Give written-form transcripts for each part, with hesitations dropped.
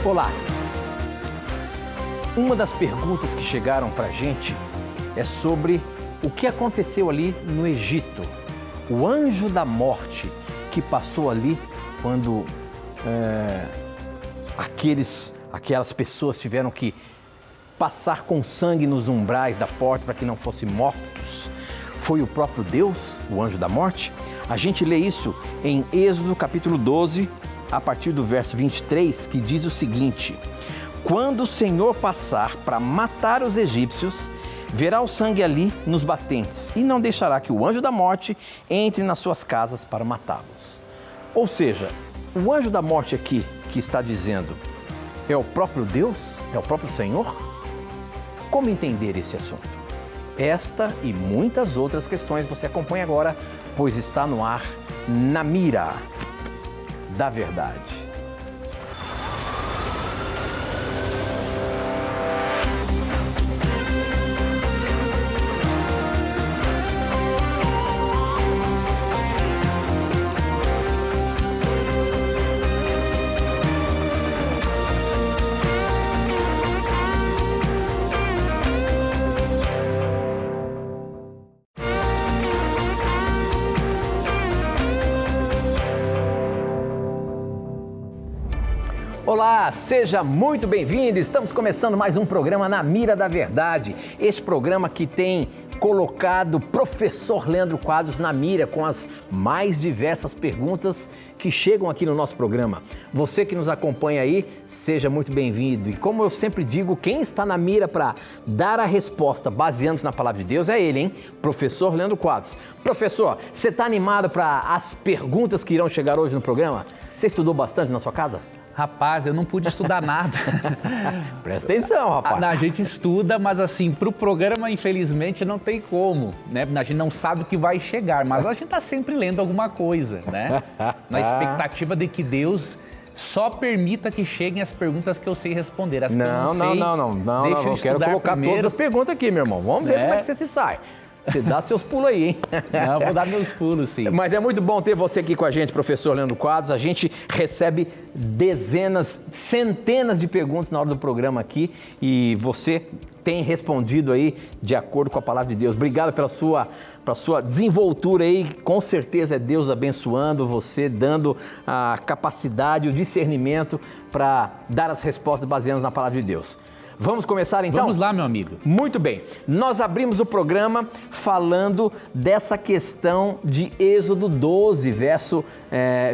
Olá! Uma das perguntas que chegaram para a gente é sobre o que aconteceu ali no Egito. O anjo da morte que passou ali quando aquelas pessoas tiveram que passar com sangue nos umbrais da porta para que não fossem mortos. Foi o próprio Deus, o anjo da morte? A gente lê isso em Êxodo capítulo 12, a partir do verso 23, que diz o seguinte: quando o Senhor passar para matar os egípcios, verá o sangue ali nos batentes e não deixará que o anjo da morte entre nas suas casas para matá-los. Ou seja, o anjo da morte aqui que está dizendo é o próprio Deus? É o próprio Senhor? Como entender esse assunto? Esta e muitas outras questões você acompanha agora, pois está no ar Na Mira da Verdade. Olá, seja muito bem-vindo. Estamos começando mais um programa Na Mira da Verdade. Este programa que tem colocado o professor Leandro Quadros na mira com as mais diversas perguntas que chegam aqui no nosso programa. Você que nos acompanha aí, seja muito bem-vindo. E como eu sempre digo, quem está na mira para dar a resposta baseando-se na palavra de Deus é ele, hein? Professor Leandro Quadros. Professor, você está animado para as perguntas que irão chegar hoje no programa? Você estudou bastante na sua casa? Rapaz, eu não pude estudar nada. Presta atenção, rapaz. A gente estuda, mas assim, para o programa, infelizmente, não tem como, né? A gente não sabe o que vai chegar, mas a gente está sempre lendo alguma coisa, né? Na expectativa de que Deus só permita que cheguem as perguntas que eu sei responder. As que eu não sei, deixa eu estudar quero colocar primeiro. Todas as perguntas aqui, meu irmão. Vamos ver como é que você se sai. Você dá seus pulos aí, hein? Não, vou dar meus pulos, sim. Mas é muito bom ter você aqui com a gente, professor Leandro Quadros. A gente recebe dezenas, centenas de perguntas na hora do programa aqui e você tem respondido aí de acordo com a palavra de Deus. Obrigado pela sua desenvoltura aí. Com certeza é Deus abençoando você, dando a capacidade, o discernimento para dar as respostas baseadas na palavra de Deus. Vamos começar então? Vamos lá, meu amigo. Muito bem. Nós abrimos o programa falando dessa questão de Êxodo 12, verso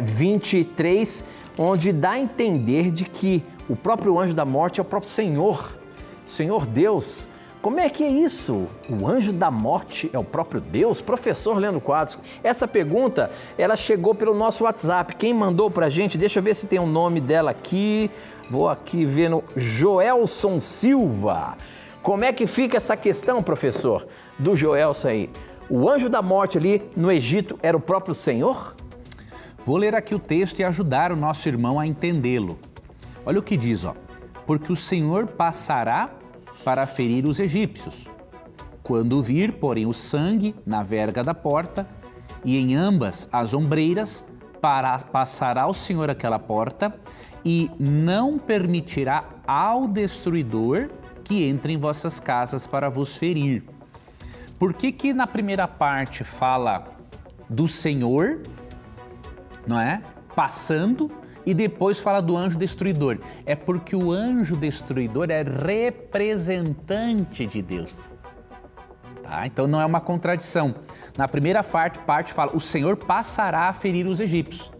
23, onde dá a entender de que o próprio anjo da morte é o próprio Senhor Deus. Como é que é isso? O anjo da morte é o próprio Deus? Professor Leandro Quadros, essa pergunta, ela chegou pelo nosso WhatsApp. Quem mandou pra gente, deixa eu ver se tem o nome dela aqui. Vou aqui ver no Joelson Silva. Como é que fica essa questão, professor, do Joelson aí? O anjo da morte ali no Egito era o próprio Senhor? Vou ler aqui o texto e ajudar o nosso irmão a entendê-lo. Olha o que diz, ó. Porque o Senhor passará para ferir os egípcios. Quando vir, porém, o sangue na verga da porta e em ambas as ombreiras, passará o Senhor aquela porta e não permitirá ao destruidor que entre em vossas casas para vos ferir. Por que na primeira parte fala do Senhor, não é? Passando, e depois fala do anjo destruidor? É porque o anjo destruidor é representante de Deus. Tá? Então não é uma contradição. Na primeira parte fala, o Senhor passará a ferir os egípcios.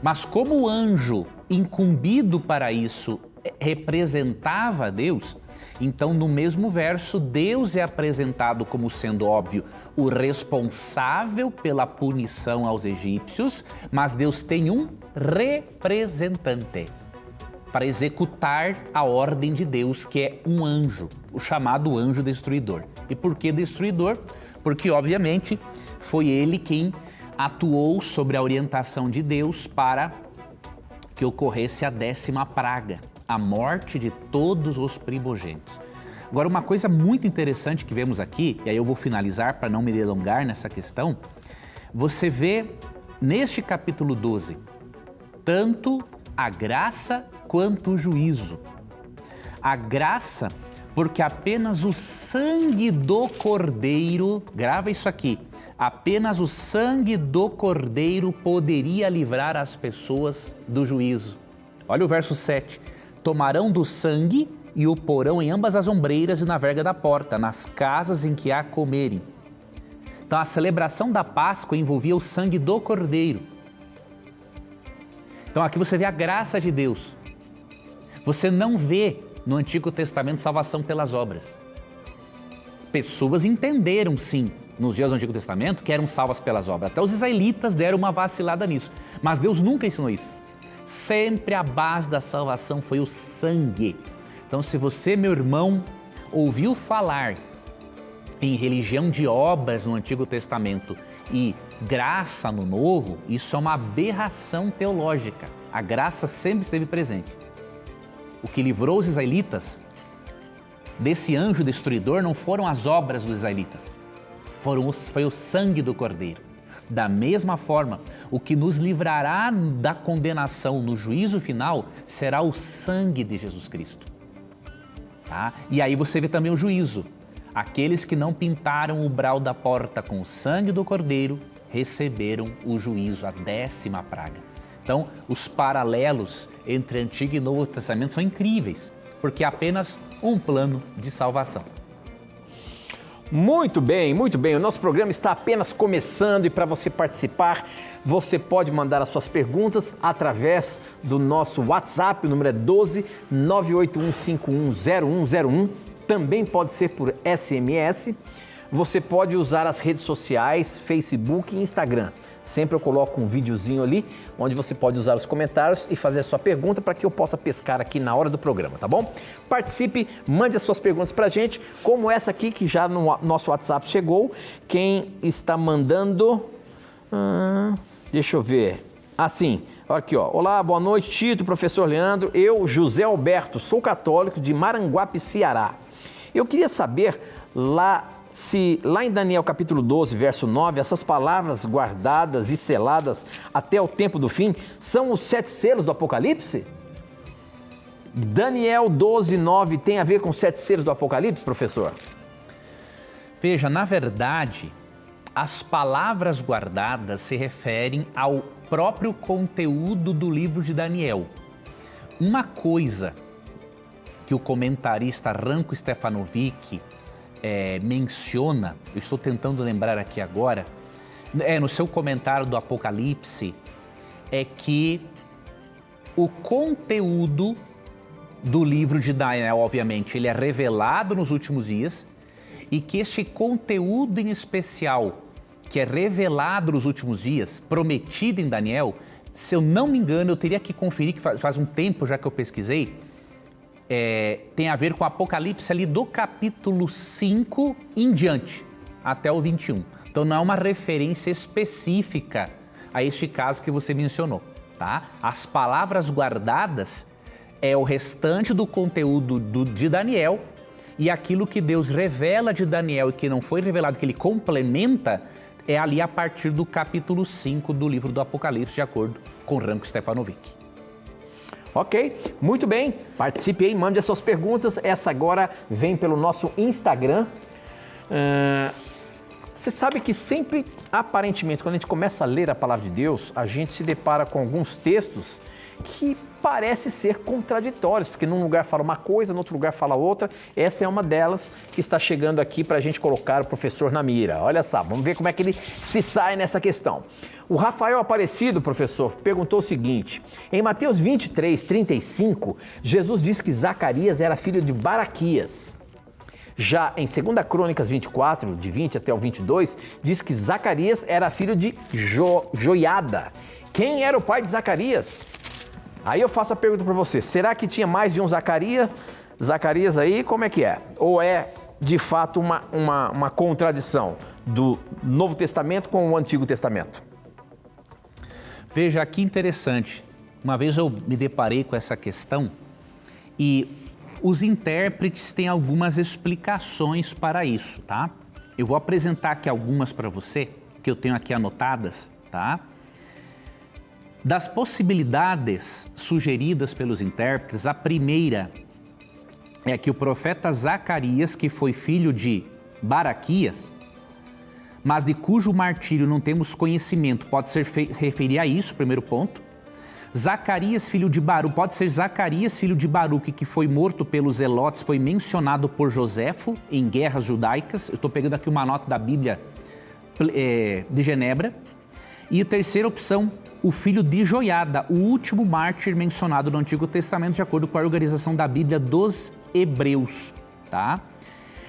Mas como o anjo incumbido para isso representava Deus, então no mesmo verso Deus é apresentado como sendo, óbvio, o responsável pela punição aos egípcios, mas Deus tem um representante para executar a ordem de Deus, que é um anjo, o chamado anjo destruidor. E por que destruidor? Porque, obviamente, foi ele quem atuou sobre a orientação de Deus para que ocorresse a 10ª praga, a morte de todos os primogênitos. Agora, uma coisa muito interessante que vemos aqui, e aí eu vou finalizar para não me delongar nessa questão, você vê neste capítulo 12, tanto a graça quanto o juízo. A graça, porque apenas o sangue do Cordeiro, grava isso aqui, apenas o sangue do Cordeiro poderia livrar as pessoas do juízo. Olha o verso 7. Tomarão do sangue e o porão em ambas as ombreiras e na verga da porta, nas casas em que há comerem. Então a celebração da Páscoa envolvia o sangue do Cordeiro. Então aqui você vê a graça de Deus. Você não vê no Antigo Testamento salvação pelas obras. Pessoas entenderam sim, nos dias do Antigo Testamento, que eram salvas pelas obras. Até os israelitas deram uma vacilada nisso. Mas Deus nunca ensinou isso. Sempre a base da salvação foi o sangue. Então se você, meu irmão, ouviu falar em religião de obras no Antigo Testamento e graça no Novo, isso é uma aberração teológica. A graça sempre esteve presente. O que livrou os israelitas desse anjo destruidor não foram as obras dos israelitas, foi o sangue do Cordeiro. Da mesma forma, o que nos livrará da condenação no juízo final será o sangue de Jesus Cristo. Tá? E aí você vê também o juízo. Aqueles que não pintaram o umbral da porta com o sangue do Cordeiro receberam o juízo, a 10ª praga. Então, os paralelos entre Antigo e Novo Testamento são incríveis, porque é apenas um plano de salvação. Muito bem, muito bem. O nosso programa está apenas começando e para você participar, você pode mandar as suas perguntas através do nosso WhatsApp, o número é 12 981510101. Também pode ser por SMS. Você pode usar as redes sociais, Facebook e Instagram. Sempre eu coloco um videozinho ali, onde você pode usar os comentários e fazer a sua pergunta para que eu possa pescar aqui na hora do programa, tá bom? Participe, mande as suas perguntas para a gente, como essa aqui que já no nosso WhatsApp chegou. Quem está mandando... deixa eu ver... Assim, olha aqui, ó. Olá, boa noite, Tito, professor Leandro. Eu, José Alberto, sou católico de Maranguape, Ceará. Eu queria saber se lá em Daniel capítulo 12, verso 9, essas palavras guardadas e seladas até o tempo do fim são os 7 selos do Apocalipse? Daniel 12, 9 tem a ver com os 7 selos do Apocalipse, professor? Veja, na verdade, as palavras guardadas se referem ao próprio conteúdo do livro de Daniel. Uma coisa que o comentarista Ranko Stefanovic menciona, eu estou tentando lembrar aqui agora, no seu comentário do Apocalipse, é que o conteúdo do livro de Daniel, obviamente, ele é revelado nos últimos dias e que este conteúdo em especial, que é revelado nos últimos dias, prometido em Daniel, se eu não me engano, eu teria que conferir, que faz um tempo já que eu pesquisei, tem a ver com o Apocalipse ali do capítulo 5 em diante, até o 21. Então não é uma referência específica a este caso que você mencionou, tá? As palavras guardadas é o restante do conteúdo de Daniel e aquilo que Deus revela de Daniel e que não foi revelado, que ele complementa, é ali a partir do capítulo 5 do livro do Apocalipse, de acordo com Ranko Stefanovic. Ok, muito bem. Participe aí, mande as suas perguntas. Essa agora vem pelo nosso Instagram. Você sabe que sempre, aparentemente, quando a gente começa a ler a Palavra de Deus, a gente se depara com alguns textos que parecem ser contraditórios, porque num lugar fala uma coisa, no outro lugar fala outra. Essa é uma delas que está chegando aqui para a gente colocar o professor na mira. Olha só, vamos ver como é que ele se sai nessa questão. O Rafael Aparecido, professor, perguntou o seguinte: em Mateus 23, 35, Jesus diz que Zacarias era filho de Baraquias. Já em 2 Crônicas 24, de 20 até o 22, diz que Zacarias era filho de Joiada. Quem era o pai de Zacarias? Aí eu faço a pergunta para você: será que tinha mais de um Zacarias aí? Como é que é? Ou é, de fato, uma contradição do Novo Testamento com o Antigo Testamento? Veja, que interessante. Uma vez eu me deparei com essa questão e os intérpretes têm algumas explicações para isso, tá? Eu vou apresentar aqui algumas para você, que eu tenho aqui anotadas, tá? Das possibilidades sugeridas pelos intérpretes, a primeira é que o profeta Zacarias, que foi filho de Baraquias, mas de cujo martírio não temos conhecimento, pode ser referir a isso, primeiro ponto. Zacarias, filho de Baruque, pode ser Zacarias, filho de Baruque, que foi morto pelos zelotes, foi mencionado por Joséfo em guerras judaicas. Eu estou pegando aqui uma nota da Bíblia de Genebra. E a terceira opção, o filho de Joiada, o último mártir mencionado no Antigo Testamento, de acordo com a organização da Bíblia dos Hebreus, tá?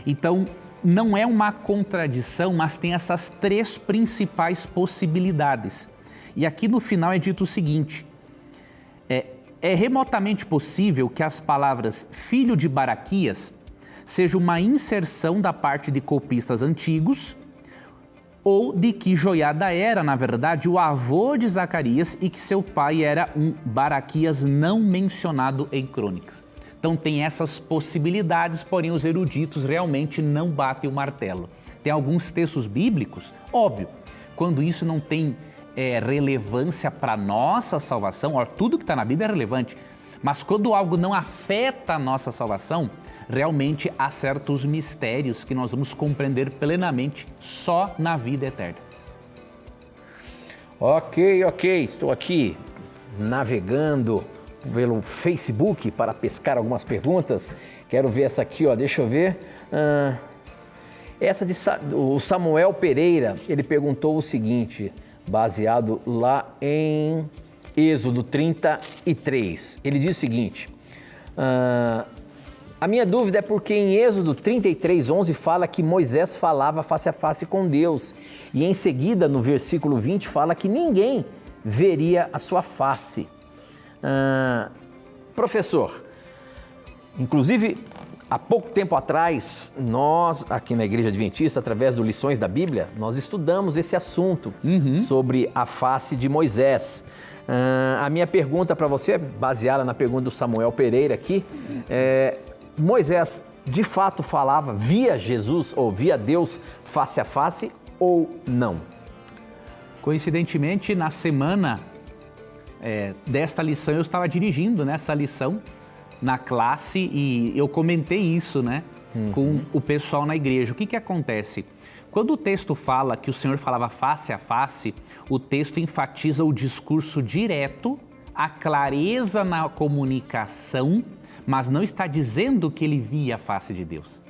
Então, não é uma contradição, mas tem essas três principais possibilidades. E aqui no final é dito o seguinte: é remotamente possível que as palavras filho de Baraquias seja uma inserção da parte de copistas antigos, ou de que Joiada era, na verdade, o avô de Zacarias e que seu pai era um Baraquias não mencionado em crônicas. Então tem essas possibilidades, porém os eruditos realmente não batem o martelo. Tem alguns textos bíblicos, óbvio, quando isso não tem relevância para a nossa salvação, tudo que está na Bíblia é relevante, mas quando algo não afeta a nossa salvação, realmente há certos mistérios que nós vamos compreender plenamente só na vida eterna. Ok. Estou aqui navegando pelo Facebook para pescar algumas perguntas. Quero ver essa aqui, deixa eu ver. Essa o Samuel Pereira, ele perguntou o seguinte, baseado lá em Êxodo 33. Ele diz o seguinte: a minha dúvida é porque em Êxodo 33:11 fala que Moisés falava face a face com Deus. E em seguida, no versículo 20, fala que ninguém veria a sua face. Professor, inclusive, há pouco tempo atrás, nós, aqui na Igreja Adventista, através do Lições da Bíblia, nós estudamos esse assunto sobre a face de Moisés. A minha pergunta para você, baseada na pergunta do Samuel Pereira aqui, Moisés de fato falava, via Jesus ou via Deus face a face ou não? Coincidentemente, na semana desta lição, eu estava dirigindo nessa lição na classe e eu comentei isso, com o pessoal na igreja. O que acontece? Quando o texto fala que o Senhor falava face a face, o texto enfatiza o discurso direto, a clareza na comunicação, mas não está dizendo que ele via a face de Deus,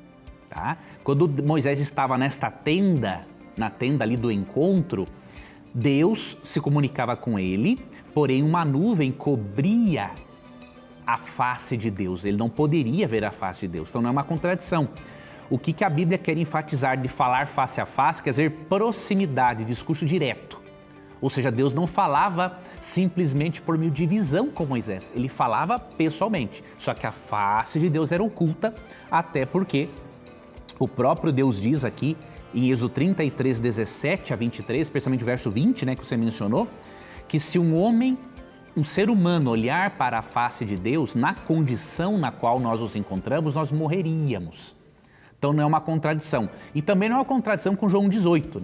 tá? Quando Moisés estava nesta tenda, na tenda ali do encontro, Deus se comunicava com ele, porém uma nuvem cobria a face de Deus. Ele não poderia ver a face de Deus, então não é uma contradição. O que a Bíblia quer enfatizar de falar face a face quer dizer proximidade, discurso direto. Ou seja, Deus não falava simplesmente por meio de visão com Moisés, ele falava pessoalmente. Só que a face de Deus era oculta, até porque o próprio Deus diz aqui em Êxodo 33, 17 a 23, especialmente o verso 20, que você mencionou, que se um ser humano olhar para a face de Deus, na condição na qual nós nos encontramos, nós morreríamos. Então não é uma contradição. E também não é uma contradição com João 18,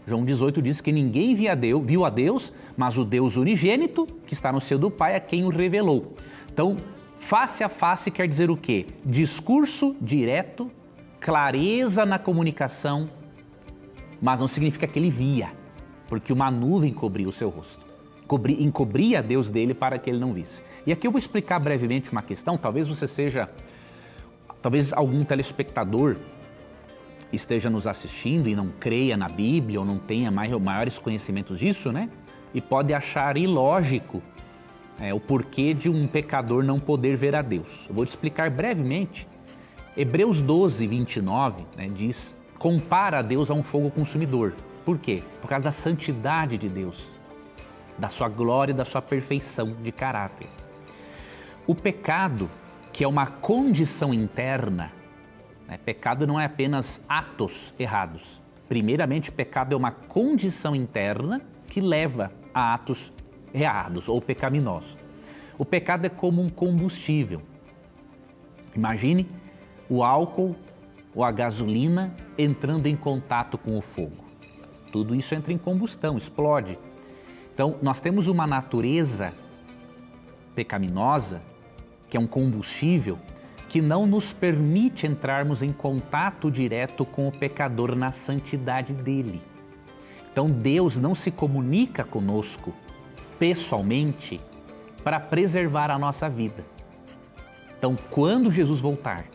João 18 diz que ninguém viu a Deus, mas o Deus unigênito, que está no seio do Pai, é quem o revelou. Então, face a face quer dizer o quê? Discurso direto, clareza na comunicação, mas não significa que ele via, porque uma nuvem cobria o seu rosto. Encobria Deus dele para que ele não visse. E aqui eu vou explicar brevemente uma questão, talvez algum telespectador esteja nos assistindo e não creia na Bíblia ou não tenha maiores conhecimentos disso, E pode achar ilógico o porquê de um pecador não poder ver a Deus. Eu vou te explicar brevemente. Hebreus 12, 29, diz, compara a Deus a um fogo consumidor. Por quê? Por causa da santidade de Deus, da sua glória e da sua perfeição de caráter. O pecado, que é uma condição interna, pecado não é apenas atos errados. Primeiramente, pecado é uma condição interna que leva a atos errados ou pecaminosos. O pecado é como um combustível. Imagine o álcool ou a gasolina entrando em contato com o fogo. Tudo isso entra em combustão, explode. Então, nós temos uma natureza pecaminosa, que é um combustível, que não nos permite entrarmos em contato direto com o pecador na santidade dele. Então, Deus não se comunica conosco pessoalmente para preservar a nossa vida. Então, quando Jesus voltar,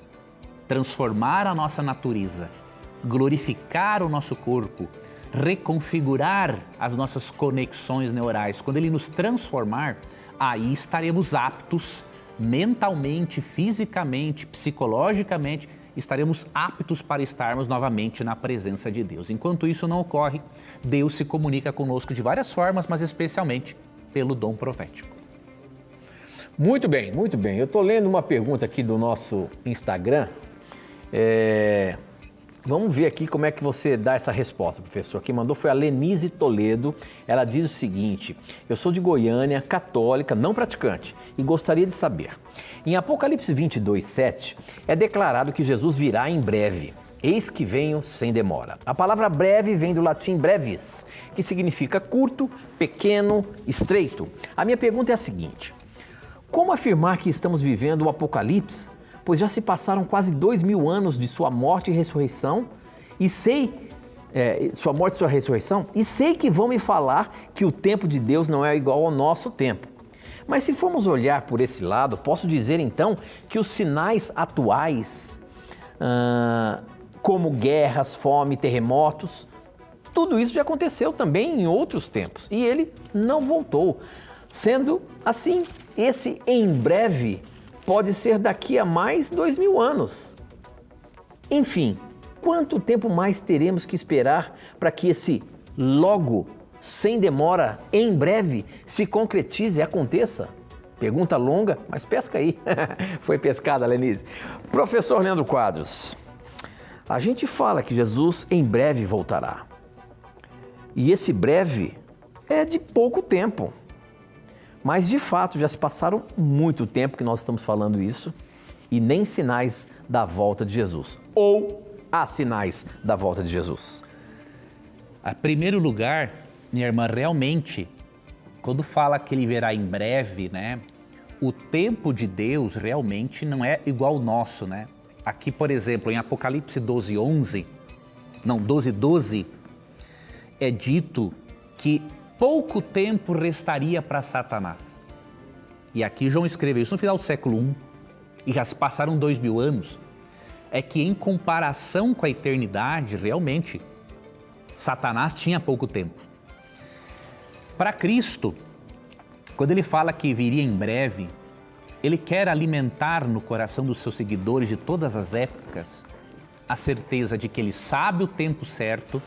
transformar a nossa natureza, glorificar o nosso corpo, reconfigurar as nossas conexões neurais, quando Ele nos transformar, aí estaremos aptos mentalmente, fisicamente, psicologicamente, estaremos aptos para estarmos novamente na presença de Deus. Enquanto isso não ocorre, Deus se comunica conosco de várias formas, mas especialmente pelo dom profético. Muito bem, muito bem. Eu estou lendo uma pergunta aqui do nosso Instagram. Vamos ver aqui como é que você dá essa resposta, professor. Quem mandou foi a Lenise Toledo. Ela diz o seguinte: eu sou de Goiânia, católica, não praticante, e gostaria de saber. Em Apocalipse 22:7 é declarado que Jesus virá em breve. Eis que venho sem demora. A palavra breve vem do latim brevis, que significa curto, pequeno, estreito. A minha pergunta é a seguinte: como afirmar que estamos vivendo o Apocalipse, pois já se passaram quase 2000 anos de sua morte e ressurreição, e sei que vão me falar que o tempo de Deus não é igual ao nosso tempo. Mas se formos olhar por esse lado, posso dizer então que os sinais atuais, como guerras, fome, terremotos, tudo isso já aconteceu também em outros tempos e ele não voltou. Sendo assim, esse em breve pode ser daqui a mais 2000 anos. Enfim, quanto tempo mais teremos que esperar para que esse logo, sem demora, em breve, se concretize e aconteça? Pergunta longa, mas pesca aí. Foi pescada, Lenise. Professor Leandro Quadros, a gente fala que Jesus em breve voltará. E esse breve é de pouco tempo. Mas, de fato, já se passaram muito tempo que nós estamos falando isso e nem sinais da volta de Jesus. Ou há sinais da volta de Jesus? Em primeiro lugar, minha irmã, realmente, quando fala que ele virá em breve, né? O tempo de Deus realmente não é igual ao nosso, né? Aqui, por exemplo, em Apocalipse 12:12, é dito que pouco tempo restaria para Satanás. E aqui João escreveu isso no final do século I, e já se passaram 2000 anos. É que em comparação com a eternidade, realmente, Satanás tinha pouco tempo. Para Cristo, quando ele fala que viria em breve, ele quer alimentar no coração dos seus seguidores de todas as épocas a certeza de que ele sabe o tempo certo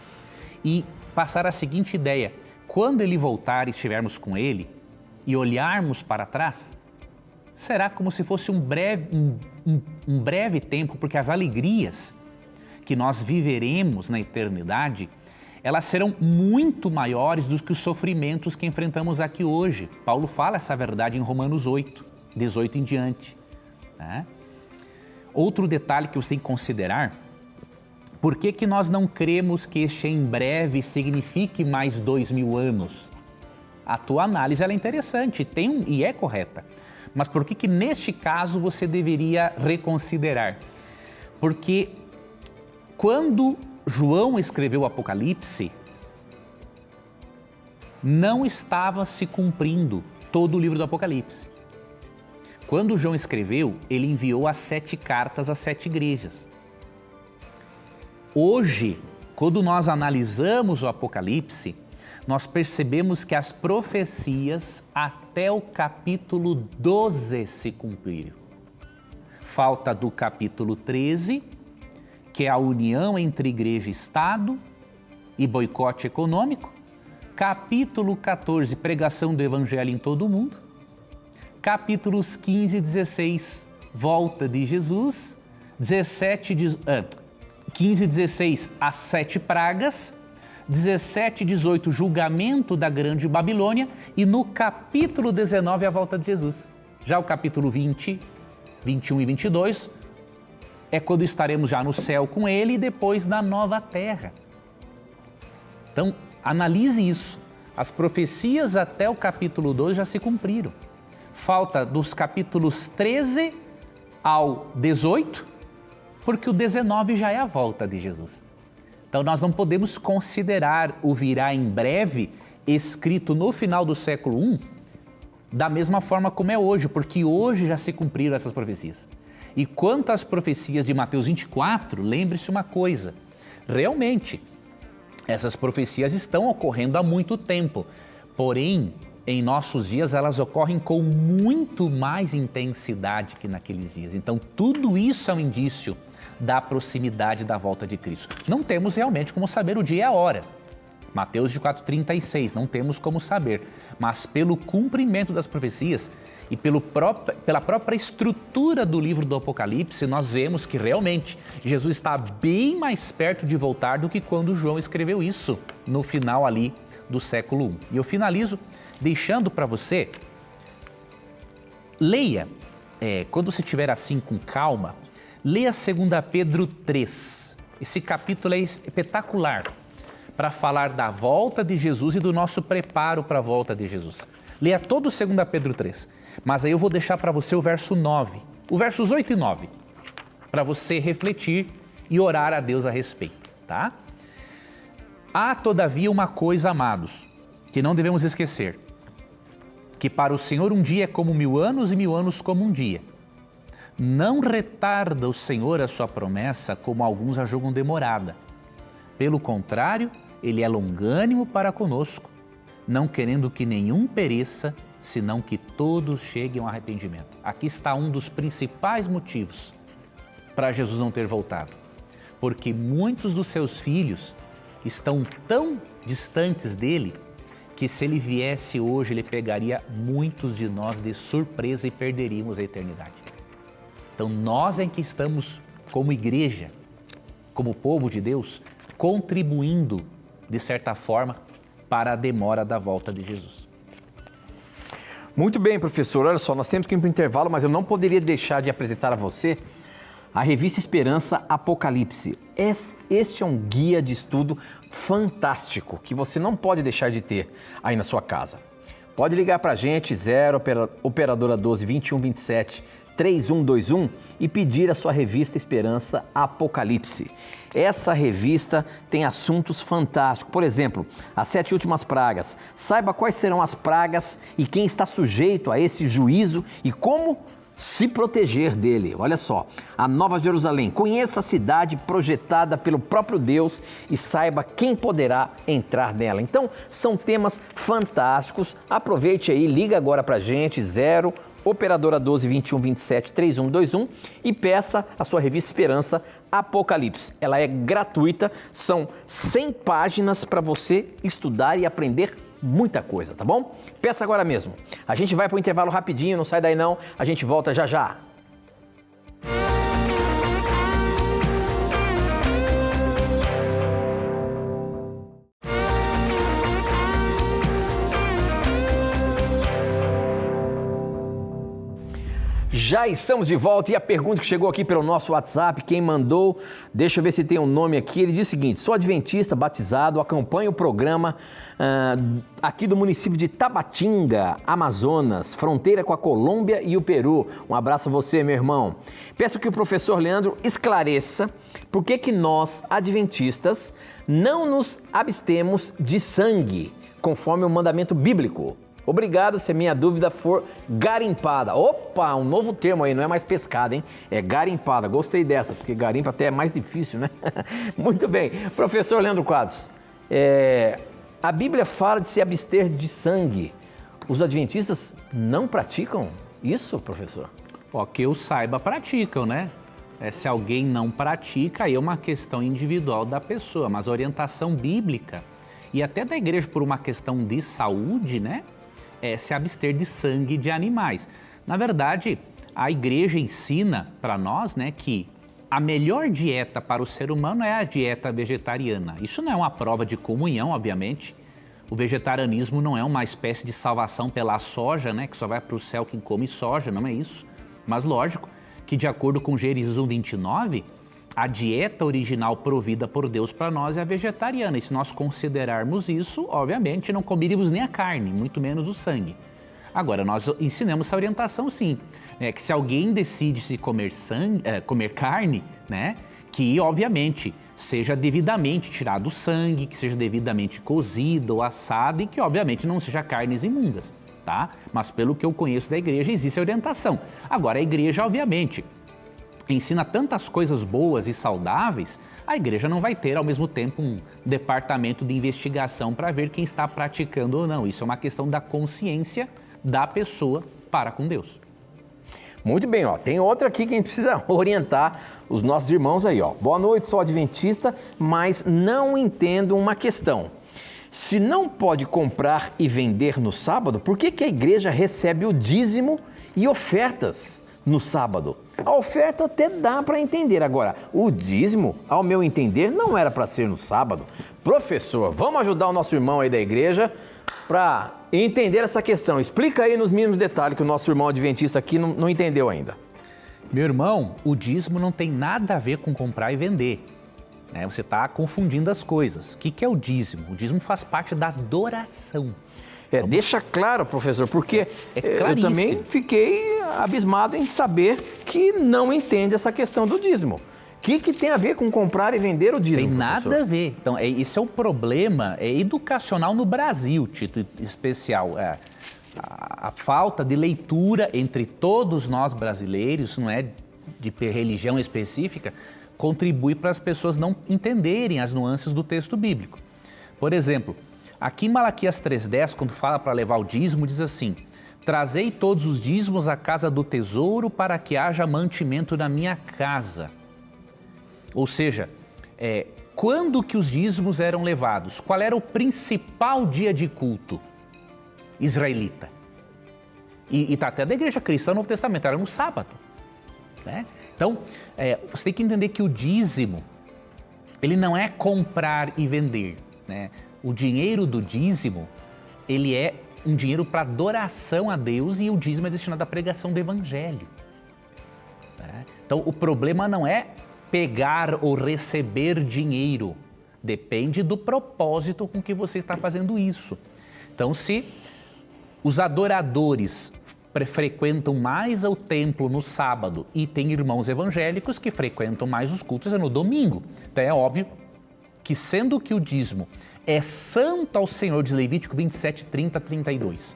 e passar a seguinte ideia: quando ele voltar e estivermos com ele e olharmos para trás, será como se fosse um breve tempo, porque as alegrias que nós viveremos na eternidade, elas serão muito maiores do que os sofrimentos que enfrentamos aqui hoje. Paulo fala essa verdade em Romanos 8:18 em diante. Né? Outro detalhe que você tem que considerar: por que nós não cremos que este em breve signifique mais 2000 anos? A tua análise ela é interessante e é correta. Mas por que neste caso você deveria reconsiderar? Porque quando João escreveu o Apocalipse, não estava se cumprindo todo o livro do Apocalipse. Quando João escreveu, ele enviou as 7 cartas às 7 igrejas. Hoje, quando nós analisamos o Apocalipse, nós percebemos que as profecias até o capítulo 12 se cumpriram. Falta do capítulo 13, que é a união entre igreja e Estado e boicote econômico. Capítulo 14, pregação do evangelho em todo o mundo. Capítulos 15 e 16, volta de Jesus. 15 e 16, as 7 pragas. 17 e 18, julgamento da grande Babilônia. E no capítulo 19, a volta de Jesus. Já o capítulo 20, 21 e 22, é quando estaremos já no céu com ele e depois na nova terra. Então, analise isso. As profecias até o capítulo 12 já se cumpriram. Falta dos capítulos 13 ao 18, porque o 19 já é a volta de Jesus. Então nós não podemos considerar o virá em breve, escrito no final do século I, da mesma forma como é hoje, porque hoje já se cumpriram essas profecias. E quanto às profecias de Mateus 24, lembre-se uma coisa, realmente, essas profecias estão ocorrendo há muito tempo, porém, em nossos dias elas ocorrem com muito mais intensidade que naqueles dias. Então, tudo isso é um indício da proximidade da volta de Cristo. Não temos realmente como saber o dia e a hora. Mateus 24:36, não temos como saber, mas pelo cumprimento das profecias e pela própria estrutura do livro do Apocalipse, nós vemos que realmente Jesus está bem mais perto de voltar do que quando João escreveu isso, no final ali do século I. E eu finalizo deixando para você, leia, quando você estiver assim com calma, leia 2 Pedro 3. Esse capítulo é espetacular para falar da volta de Jesus e do nosso preparo para a volta de Jesus. Leia todo 2 Pedro 3, mas aí eu vou deixar para você o verso 9, o versos 8 e 9, para você refletir e orar a Deus a respeito, tá? Há, todavia, uma coisa, amados, que não devemos esquecer, que para o Senhor um dia é como 1000 anos e 1000 anos como um dia. Não retarda o Senhor a sua promessa, como alguns a julgam demorada. Pelo contrário, Ele é longânimo para conosco, não querendo que nenhum pereça, senão que todos cheguem ao arrependimento. Aqui está um dos principais motivos para Jesus não ter voltado. Porque muitos dos seus filhos estão tão distantes dele, que se ele viesse hoje, ele pegaria muitos de nós de surpresa e perderíamos a eternidade. Então nós é que estamos, como igreja, como povo de Deus, contribuindo, de certa forma, para a demora da volta de Jesus. Muito bem, professor. Olha só, nós temos que ir para o intervalo, mas eu não poderia deixar de apresentar a você a revista Esperança Apocalipse. Este é um guia de estudo fantástico que você não pode deixar de ter aí na sua casa. Pode ligar para a gente, 0 operadora 12 21 27 3121 e pedir a sua revista Esperança Apocalipse. Essa revista tem assuntos fantásticos. Por exemplo, as 7 últimas pragas. Saiba quais serão as pragas e quem está sujeito a este juízo e como se proteger dele. Olha só, a Nova Jerusalém. Conheça a cidade projetada pelo próprio Deus e saiba quem poderá entrar nela. Então, são temas fantásticos. Aproveite aí, liga agora pra gente, 0 operadora 12 21 27 3121 e peça a sua revista Esperança Apocalipse. Ela é gratuita, são 100 páginas para você estudar e aprender muita coisa, tá bom? Peça agora mesmo. A gente vai para o intervalo rapidinho, não sai daí não, a gente volta já já. Já estamos de volta e a pergunta que chegou aqui pelo nosso WhatsApp, quem mandou, deixa eu ver se tem um nome aqui, ele diz o seguinte: sou adventista, batizado, acompanho o programa aqui do município de Tabatinga, Amazonas, fronteira com a Colômbia e o Peru. Um abraço a você, meu irmão. Peço que o professor Leandro esclareça por que nós, adventistas, não nos abstemos de sangue, conforme o mandamento bíblico. Obrigado se a minha dúvida for garimpada. Opa, um novo termo aí, não é mais pescada, hein? É garimpada. Gostei dessa, porque garimpa até é mais difícil, né? Muito bem. Professor Leandro Quadros, a Bíblia fala de se abster de sangue. Os adventistas não praticam isso, professor? Ó, que eu saiba, praticam, né? Se alguém não pratica, aí é uma questão individual da pessoa, mas a orientação bíblica e até da igreja por uma questão de saúde, né? É se abster de sangue de animais. Na verdade, a igreja ensina para nós, né, que a melhor dieta para o ser humano é a dieta vegetariana. Isso não é uma prova de comunhão, obviamente. O vegetarianismo não é uma espécie de salvação pela soja, né, que só vai para o céu quem come soja, não é isso. Mas lógico que, de acordo com Gênesis 1:29, a dieta original provida por Deus para nós é a vegetariana. E se nós considerarmos isso, obviamente não comeríamos nem a carne, muito menos o sangue. Agora, nós ensinamos essa orientação sim, né? Que se alguém decide se comer carne, né? Que obviamente seja devidamente tirado o sangue, que seja devidamente cozido ou assado e que obviamente não seja carnes imundas, tá? Mas pelo que eu conheço da igreja, existe a orientação. Agora, a igreja, obviamente, ensina tantas coisas boas e saudáveis, a igreja não vai ter ao mesmo tempo um departamento de investigação para ver quem está praticando ou não. Isso é uma questão da consciência da pessoa para com Deus. Muito bem, ó. Tem outra aqui que a gente precisa orientar os nossos irmãos aí, ó. Boa noite, sou adventista, mas não entendo uma questão. Se não pode comprar e vender no sábado, por que a igreja recebe o dízimo e ofertas no sábado? A oferta até dá para entender. Agora, o dízimo, ao meu entender, não era para ser no sábado. Professor, vamos ajudar o nosso irmão aí da igreja para entender essa questão. Explica aí nos mínimos detalhes que o nosso irmão adventista aqui não entendeu ainda. Meu irmão, o dízimo não tem nada a ver com comprar e vender. Né? Você está confundindo as coisas. O que é o dízimo? O dízimo faz parte da adoração. Deixa claro, professor, porque eu claríssimo. também fiquei abismado em saber que não entende essa questão do dízimo. O que tem a ver com comprar e vender o dízimo? Tem nada a ver. Então, esse é o problema educacional no Brasil, Tito, especial. A falta de leitura entre todos nós brasileiros, não é de religião específica, contribui para as pessoas não entenderem as nuances do texto bíblico. Por exemplo, aqui em Malaquias 3,10, quando fala para levar o dízimo, diz assim: trazei todos os dízimos à casa do tesouro para que haja mantimento na minha casa. Ou seja, quando que os dízimos eram levados? Qual era o principal dia de culto israelita? E está até da igreja cristã no Novo Testamento, era no sábado. Né? Então, você tem que entender que o dízimo, ele não é comprar e vender. Né? O dinheiro do dízimo, ele é um dinheiro para adoração a Deus e o dízimo é destinado à pregação do evangelho. Né? Então, o problema não é pegar ou receber dinheiro. Depende do propósito com que você está fazendo isso. Então, se os adoradores frequentam mais o templo no sábado e tem irmãos evangélicos que frequentam mais os cultos no domingo. Então, é óbvio que, sendo que o dízimo é santo ao Senhor, diz Levítico 27, 30, 32,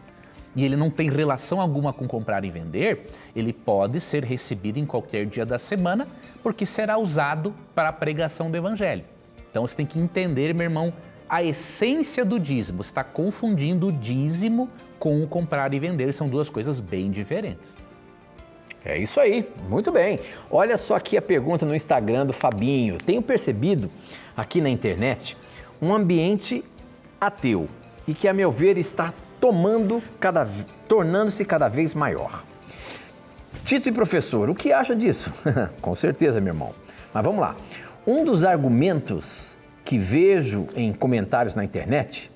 e ele não tem relação alguma com comprar e vender, ele pode ser recebido em qualquer dia da semana, porque será usado para a pregação do evangelho. Então você tem que entender, meu irmão, a essência do dízimo. Você está confundindo o dízimo com o comprar e vender, são duas coisas bem diferentes. É isso aí, muito bem. Olha só aqui a pergunta no Instagram do Fabinho. Tenho percebido aqui na internet um ambiente ateu e que, a meu ver, está tornando-se cada vez maior. Tito e professor, o que acha disso? Com certeza, meu irmão. Mas vamos lá. Um dos argumentos que vejo em comentários na internet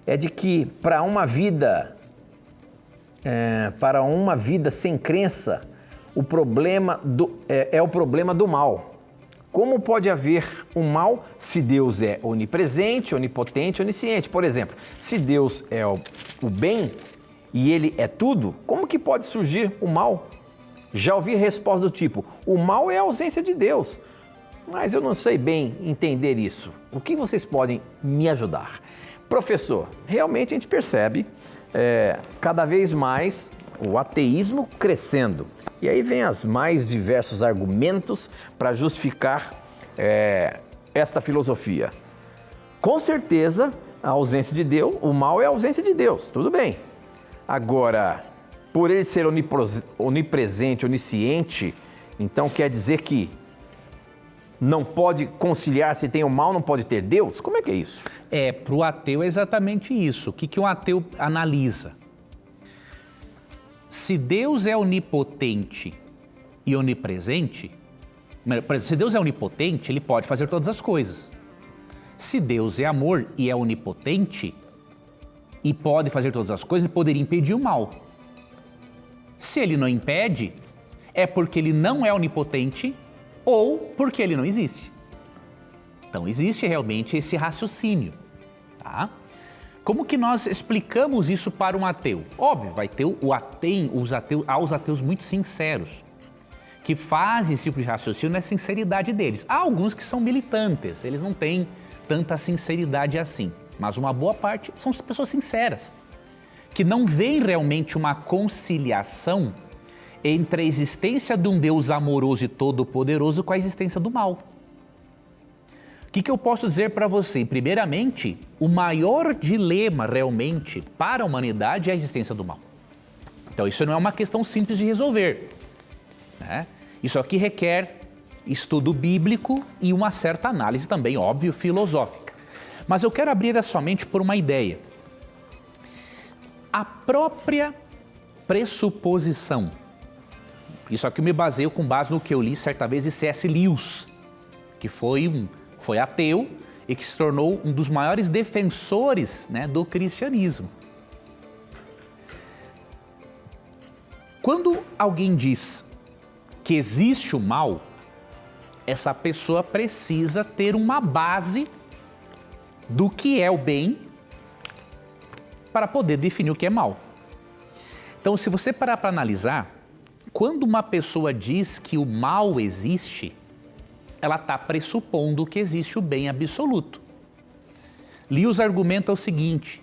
é de que para uma vida sem crença, o problema é o problema do mal. Como pode haver um mal se Deus é onipresente, onipotente, onisciente? Por exemplo, se Deus é o bem e Ele é tudo, como que pode surgir o mal? Já ouvi resposta do tipo: o mal é a ausência de Deus. Mas eu não sei bem entender isso. O que vocês podem me ajudar? Professor, realmente a gente percebe cada vez mais o ateísmo crescendo. E aí vem os mais diversos argumentos para justificar esta filosofia. Com certeza, a ausência de Deus, o mal é a ausência de Deus, tudo bem. Agora, por ele ser onipresente, onisciente, então quer dizer que não pode conciliar, se tem o mal, não pode ter Deus? Como é que é isso? Para o ateu é exatamente isso. O que um ateu analisa? Se Deus é onipotente e onipresente, por exemplo, se Deus é onipotente, ele pode fazer todas as coisas. Se Deus é amor e é onipotente e pode fazer todas as coisas, ele poderia impedir o mal. Se ele não impede, é porque ele não é onipotente ou porque ele não existe. Então, existe realmente esse raciocínio, tá? Como que nós explicamos isso para um ateu? Óbvio, vai ter há os ateus muito sinceros, que fazem esse tipo de raciocínio na sinceridade deles. Há alguns que são militantes, eles não têm tanta sinceridade assim, mas uma boa parte são pessoas sinceras, que não veem realmente uma conciliação entre a existência de um Deus amoroso e todo-poderoso com a existência do mal. O que eu posso dizer para você? Primeiramente, o maior dilema realmente para a humanidade é a existência do mal. Então isso não é uma questão simples de resolver, né? Isso aqui requer estudo bíblico e uma certa análise também, óbvio, filosófica. Mas eu quero abrir a sua mente por uma ideia. A própria pressuposição, isso aqui eu me baseio com base no que eu li certa vez de C.S. Lewis, que foi ateu e que se tornou um dos maiores defensores, né, do cristianismo. Quando alguém diz que existe o mal, essa pessoa precisa ter uma base do que é o bem para poder definir o que é mal. Então, se você parar para analisar, quando uma pessoa diz que o mal existe, ela está pressupondo que existe o bem absoluto. Lewis argumenta o seguinte,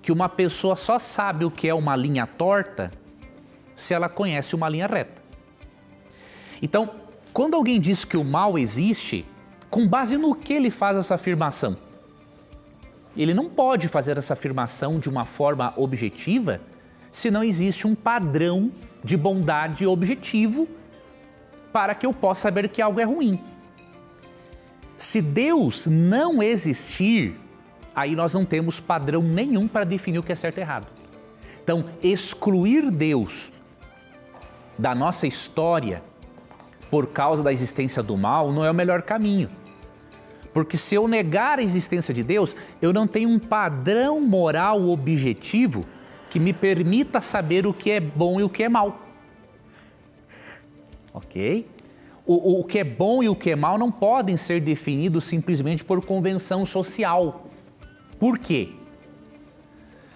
que uma pessoa só sabe o que é uma linha torta se ela conhece uma linha reta. Então, quando alguém diz que o mal existe, com base no que ele faz essa afirmação? Ele não pode fazer essa afirmação de uma forma objetiva se não existe um padrão de bondade objetivo para que eu possa saber que algo é ruim. Se Deus não existir, aí nós não temos padrão nenhum para definir o que é certo e errado. Então, excluir Deus da nossa história por causa da existência do mal não é o melhor caminho. Porque se eu negar a existência de Deus, eu não tenho um padrão moral objetivo que me permita saber o que é bom e o que é mal. Ok? O que é bom e o que é mal não podem ser definidos simplesmente por convenção social. Por quê?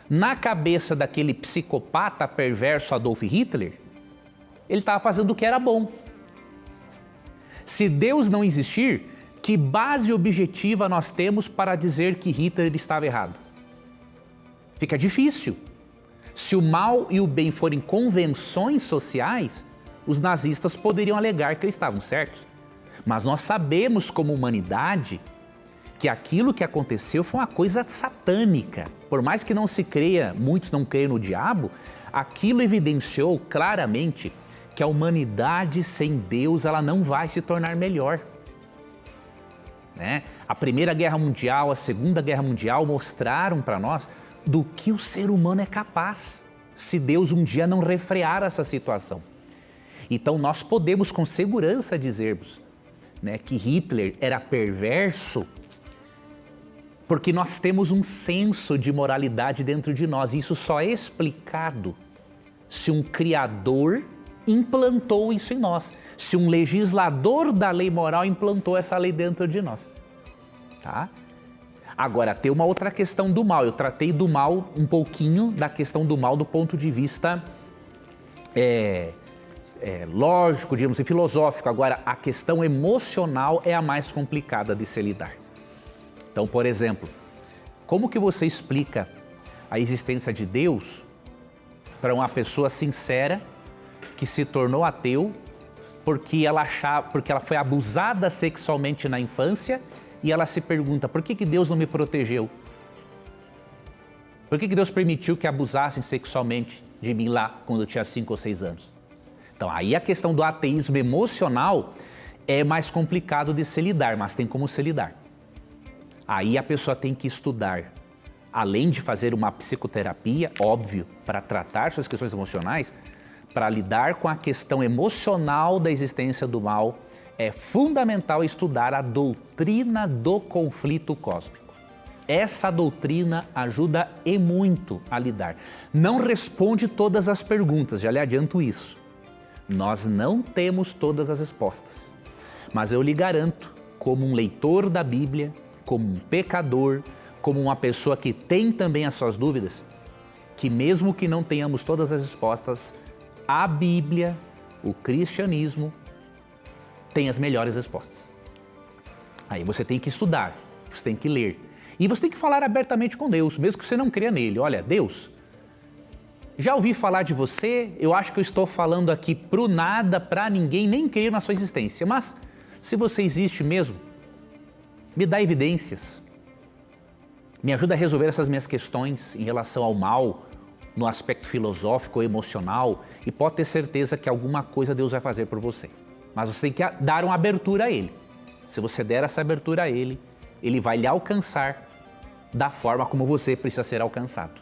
Na cabeça daquele psicopata perverso Adolf Hitler, ele estava fazendo o que era bom. Se Deus não existir, que base objetiva nós temos para dizer que Hitler estava errado? Fica difícil. Se o mal e o bem forem convenções sociais, os nazistas poderiam alegar que eles estavam certos. Mas nós sabemos como humanidade que aquilo que aconteceu foi uma coisa satânica. Por mais que não se creia, muitos não creiam no diabo, aquilo evidenciou claramente que a humanidade sem Deus ela não vai se tornar melhor. Né? A Primeira Guerra Mundial, a Segunda Guerra Mundial mostraram para nós do que o ser humano é capaz se Deus um dia não refrear essa situação. Então nós podemos com segurança dizermos, né, que Hitler era perverso porque nós temos um senso de moralidade dentro de nós. E isso só é explicado se um criador implantou isso em nós, se um legislador da lei moral implantou essa lei dentro de nós. Tá? Agora, tem uma outra questão do mal. Eu tratei do mal um pouquinho, da questão do mal do ponto de vista lógico, digamos assim, filosófico. Agora, a questão emocional é a mais complicada de se lidar. Então, por exemplo, como que você explica a existência de Deus para uma pessoa sincera que se tornou ateu porque ela foi abusada sexualmente na infância e ela se pergunta, por que Deus não me protegeu? Por que Deus permitiu que abusassem sexualmente de mim lá quando eu tinha 5 ou 6 anos? Então, aí a questão do ateísmo emocional é mais complicado de se lidar, mas tem como se lidar. Aí a pessoa tem que estudar, além de fazer uma psicoterapia, óbvio, para tratar suas questões emocionais, para lidar com a questão emocional da existência do mal, é fundamental estudar a doutrina do conflito cósmico. Essa doutrina ajuda e muito a lidar. Não responde todas as perguntas, já lhe adianto isso. Nós não temos todas as respostas. Mas eu lhe garanto, como um leitor da Bíblia, como um pecador, como uma pessoa que tem também as suas dúvidas, que mesmo que não tenhamos todas as respostas, a Bíblia, o cristianismo, tem as melhores respostas. Aí você tem que estudar, você tem que ler. E você tem que falar abertamente com Deus, mesmo que você não creia nele. Olha, Deus, já ouvi falar de você, eu acho que eu estou falando aqui pro nada, para ninguém, nem creio na sua existência. Mas, se você existe mesmo, me dá evidências. Me ajuda a resolver essas minhas questões em relação ao mal, no aspecto filosófico ou emocional, e pode ter certeza que alguma coisa Deus vai fazer por você. Mas você tem que dar uma abertura a Ele. Se você der essa abertura a Ele, Ele vai lhe alcançar da forma como você precisa ser alcançado.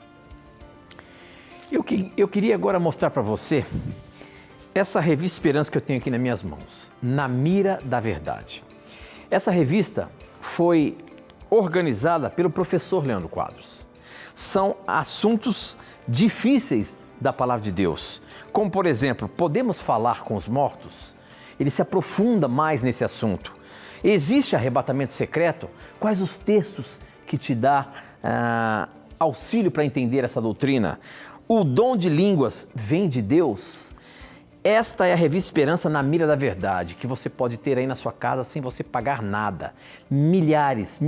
Eu queria agora mostrar para você essa revista Esperança que eu tenho aqui nas minhas mãos, Na Mira da Verdade. Essa revista foi organizada pelo professor Leandro Quadros. São assuntos difíceis da palavra de Deus, como por exemplo, podemos falar com os mortos? Ele se aprofunda mais nesse assunto. Existe arrebatamento secreto? Quais os textos que te dá auxílio para entender essa doutrina? O dom de línguas vem de Deus? Esta é a revista Esperança na Mira da Verdade, que você pode ter aí na sua casa sem você pagar nada. Milhares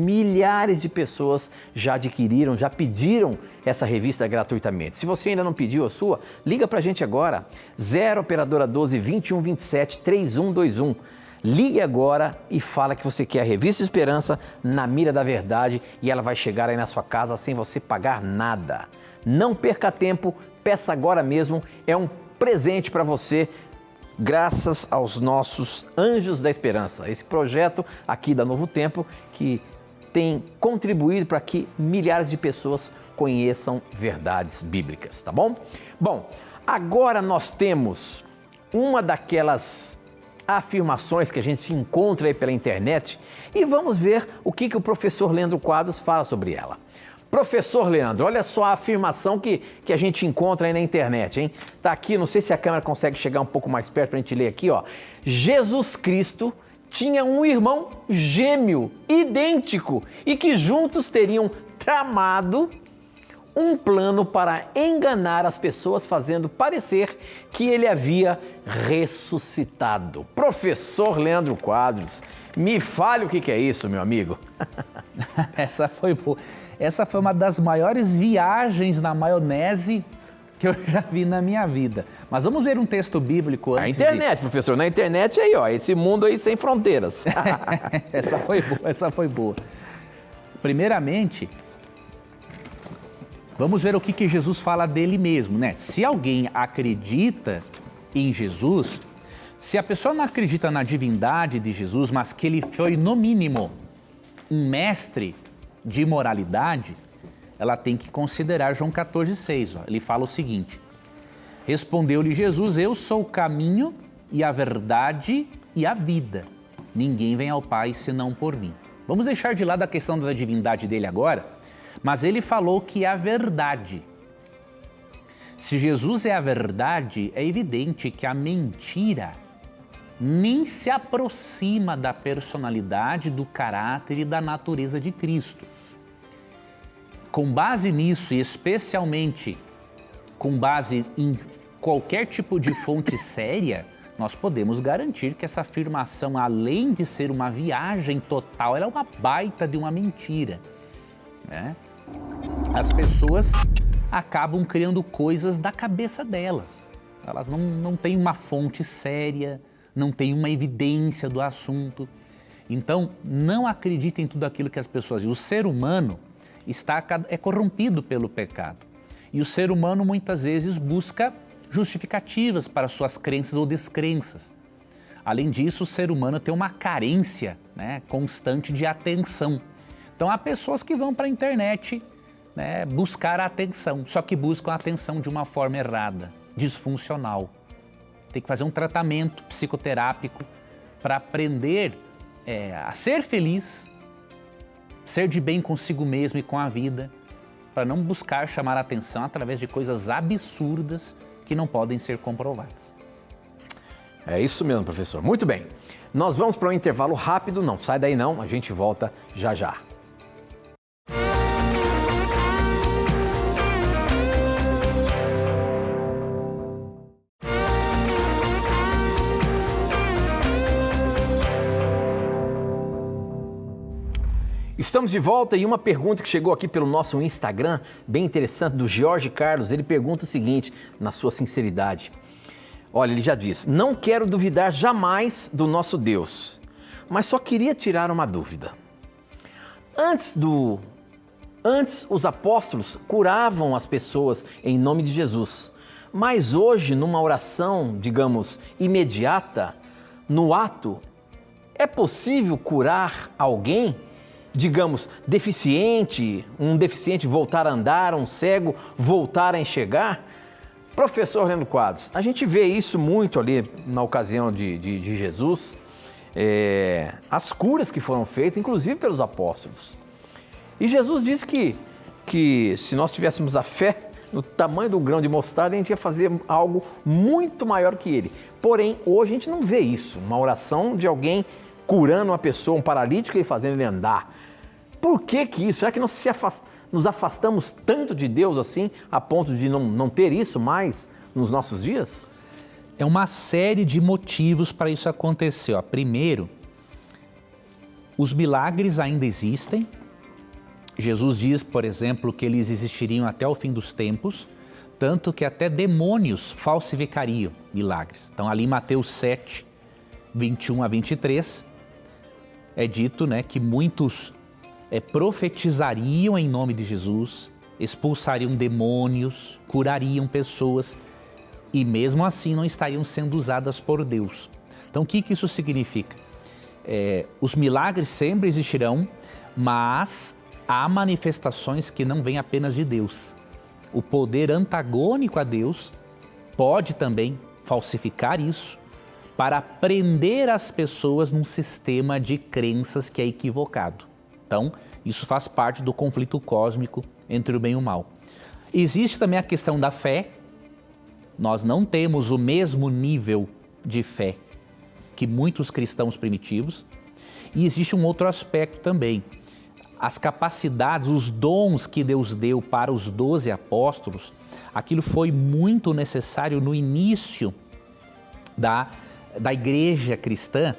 de pessoas já adquiriram, já pediram essa revista gratuitamente. Se você ainda não pediu a sua, liga pra gente agora, 0 operadora 12 21 27 3121. Ligue agora e fala que você quer a revista Esperança na Mira da Verdade e ela vai chegar aí na sua casa sem você pagar nada. Não perca tempo, peça agora mesmo, é um presente para você, graças aos nossos Anjos da Esperança, esse projeto aqui da Novo Tempo que tem contribuído para que milhares de pessoas conheçam verdades bíblicas, tá bom? Bom, agora nós temos uma daquelas afirmações que a gente encontra aí pela internet e vamos ver o que o professor Leandro Quadros fala sobre ela. Professor Leandro, olha só a afirmação que a gente encontra aí na internet, hein? Tá aqui, não sei se a câmera consegue chegar um pouco mais perto para a gente ler aqui, ó. Jesus Cristo tinha um irmão gêmeo, idêntico, e que juntos teriam tramado um plano para enganar as pessoas, fazendo parecer que ele havia ressuscitado. Professor Leandro Quadros, me fale o que é isso, meu amigo. Essa foi boa. Essa foi uma das maiores viagens na maionese que eu já vi na minha vida. Mas vamos ler um texto bíblico antes. Na internet, professor, na internet aí, ó, esse mundo aí sem fronteiras. Essa foi boa. Primeiramente, vamos ver o que Jesus fala dele mesmo, né? Se alguém acredita em Jesus, se a pessoa não acredita na divindade de Jesus, mas que ele foi, no mínimo, um mestre de moralidade, ela tem que considerar João 14,6. Ele fala o seguinte: respondeu-lhe Jesus, eu sou o caminho e a verdade e a vida. Ninguém vem ao Pai senão por mim. Vamos deixar de lado a questão da divindade dele agora, mas ele falou que é a verdade. Se Jesus é a verdade, é evidente que a mentira nem se aproxima da personalidade, do caráter e da natureza de Cristo. Com base nisso, e especialmente com base em qualquer tipo de fonte séria, nós podemos garantir que essa afirmação, além de ser uma viagem total, ela é uma baita de uma mentira, né? As pessoas acabam criando coisas da cabeça delas. Elas não têm uma fonte séria, não têm uma evidência do assunto. Então, não acreditem em tudo aquilo que as pessoas dizem. O ser humano é corrompido pelo pecado. E o ser humano muitas vezes busca justificativas para suas crenças ou descrenças. Além disso, o ser humano tem uma carência, né, constante de atenção. Então, há pessoas que vão para a internet, né, buscar a atenção, só que buscam a atenção de uma forma errada, disfuncional. Tem que fazer um tratamento psicoterápico para aprender a ser feliz, ser de bem consigo mesmo e com a vida, para não buscar chamar a atenção através de coisas absurdas que não podem ser comprovadas. É isso mesmo, professor. Muito bem. Nós vamos para um intervalo rápido. Não sai daí não, a gente volta já já. Estamos de volta e uma pergunta que chegou aqui pelo nosso Instagram, bem interessante, do Jorge Carlos. Ele pergunta o seguinte, na sua sinceridade. Olha, ele já diz, não quero duvidar jamais do nosso Deus, mas só queria tirar uma dúvida. Antes os apóstolos curavam as pessoas em nome de Jesus, mas hoje, numa oração, digamos, imediata, no ato, é possível curar alguém? Digamos, deficiente, um deficiente voltar a andar, um cego voltar a enxergar? Professor Orlando Quadros, a gente vê isso muito ali na ocasião de Jesus, as curas que foram feitas, inclusive pelos apóstolos. E Jesus disse que se nós tivéssemos a fé no tamanho do grão de mostarda, a gente ia fazer algo muito maior que ele. Porém, hoje a gente não vê isso, uma oração de alguém curando uma pessoa, um paralítico e fazendo ele andar. Por que isso? Será que nós nos afastamos tanto de Deus assim, a ponto de não ter isso mais nos nossos dias? É uma série de motivos para isso acontecer. Ó. Primeiro, os milagres ainda existem. Jesus diz, por exemplo, que eles existiriam até o fim dos tempos, tanto que até demônios falsificariam milagres. Então, ali em Mateus 7, 21 a 23, é dito, né, que muitos profetizariam em nome de Jesus, expulsariam demônios, curariam pessoas e mesmo assim não estariam sendo usadas por Deus. Então o que isso significa? Os milagres sempre existirão, mas há manifestações que não vêm apenas de Deus. O poder antagônico a Deus pode também falsificar isso para prender as pessoas num sistema de crenças que é equivocado. Então, isso faz parte do conflito cósmico entre o bem e o mal. Existe também a questão da fé. Nós não temos o mesmo nível de fé que muitos cristãos primitivos. E existe um outro aspecto também. As capacidades, os dons que Deus deu para os 12 apóstolos, aquilo foi muito necessário no início da igreja cristã.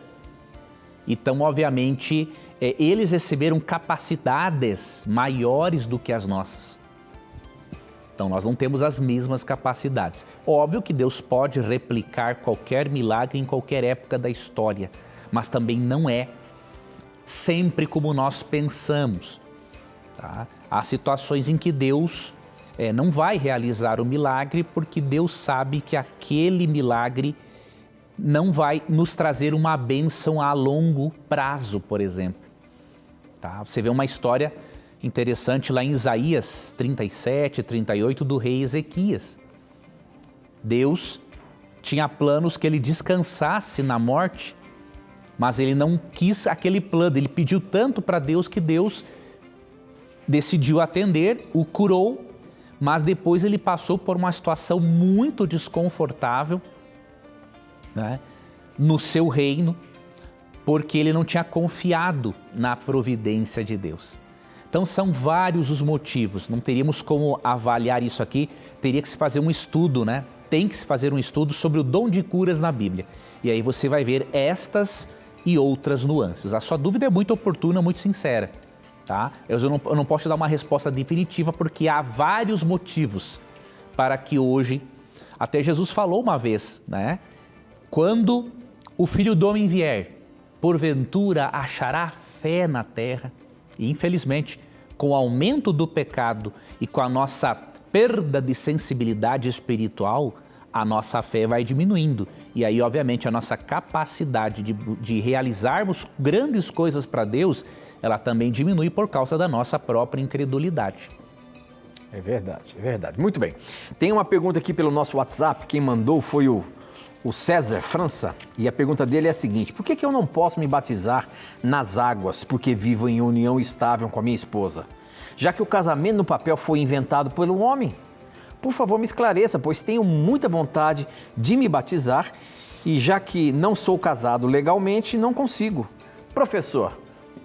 Então, obviamente, eles receberam capacidades maiores do que as nossas. Então, nós não temos as mesmas capacidades. Óbvio que Deus pode replicar qualquer milagre em qualquer época da história, mas também não é sempre como nós pensamos. Tá? Há situações em que Deus não vai realizar o milagre porque Deus sabe que aquele milagre não vai nos trazer uma bênção a longo prazo, por exemplo. Tá? Você vê uma história interessante lá em Isaías 37, 38, do rei Ezequias. Deus tinha planos que ele descansasse na morte, mas ele não quis aquele plano, ele pediu tanto para Deus que Deus decidiu atender, o curou, mas depois ele passou por uma situação muito desconfortável, né, no seu reino, porque ele não tinha confiado na providência de Deus. Então são vários os motivos, não teríamos como avaliar isso aqui, teria que se fazer um estudo, né? Tem que se fazer um estudo sobre o dom de curas na Bíblia. E aí você vai ver estas e outras nuances. A sua dúvida é muito oportuna, muito sincera, tá? Eu não posso te dar uma resposta definitiva porque há vários motivos para que hoje, até Jesus falou uma vez, né? Quando o Filho do Homem vier, porventura achará fé na terra? E infelizmente, com o aumento do pecado e com a nossa perda de sensibilidade espiritual, a nossa fé vai diminuindo. E aí, obviamente, a nossa capacidade de realizarmos grandes coisas para Deus, ela também diminui por causa da nossa própria incredulidade. É verdade, é verdade. Muito bem. Tem uma pergunta aqui pelo nosso WhatsApp, quem mandou foi o César França, e a pergunta dele é a seguinte: por que eu não posso me batizar nas águas porque vivo em união estável com a minha esposa, já que o casamento no papel foi inventado pelo homem? Por favor, me esclareça, pois tenho muita vontade de me batizar E já que não sou casado legalmente, não consigo. Professor,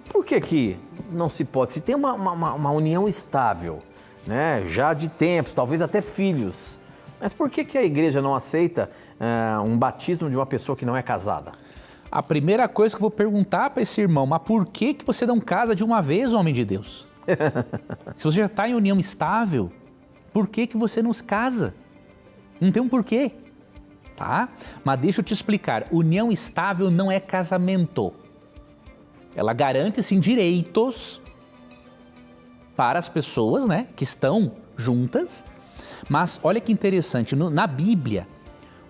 por que não se pode? Se tem uma união estável, né? Já de tempos, talvez até filhos, mas por que a igreja não aceita um batismo de uma pessoa que não é casada? A primeira coisa que eu vou perguntar para esse irmão, mas por que você não casa de uma vez, homem de Deus? Se você já está em união estável, por que você não se casa? Não tem um porquê, tá? Mas deixa eu te explicar, união estável não é casamento. Ela garante, sim, direitos para as pessoas, né, que estão juntas. Mas olha que interessante, na Bíblia,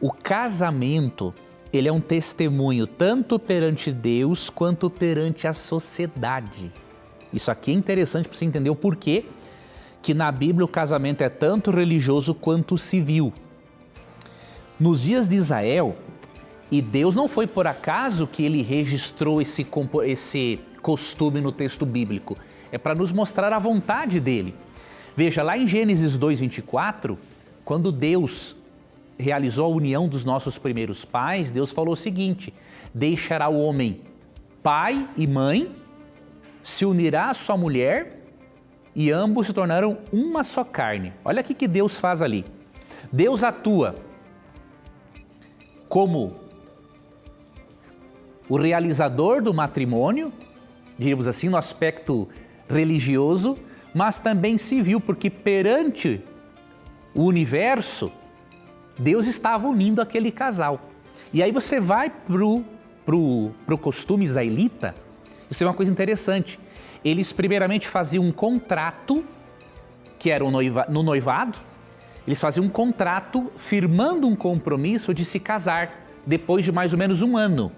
o casamento, ele é um testemunho tanto perante Deus quanto perante a sociedade. Isso aqui é interessante para você entender o porquê que na Bíblia o casamento é tanto religioso quanto civil. Nos dias de Israel, e Deus não foi por acaso que ele registrou esse costume no texto bíblico, é para nos mostrar a vontade dele. Veja, lá em Gênesis 2:24, quando Deus realizou a união dos nossos primeiros pais, Deus falou o seguinte: deixará o homem pai e mãe, se unirá à sua mulher e ambos se tornaram uma só carne. Olha o que Deus faz ali. Deus atua como o realizador do matrimônio, diríamos assim, no aspecto religioso, mas também civil, porque perante o universo, Deus estava unindo aquele casal. E aí você vai pro costume israelita, isso é uma coisa interessante. Eles primeiramente faziam um contrato, que era no noivado, eles faziam um contrato firmando um compromisso de se casar depois de mais ou menos um ano.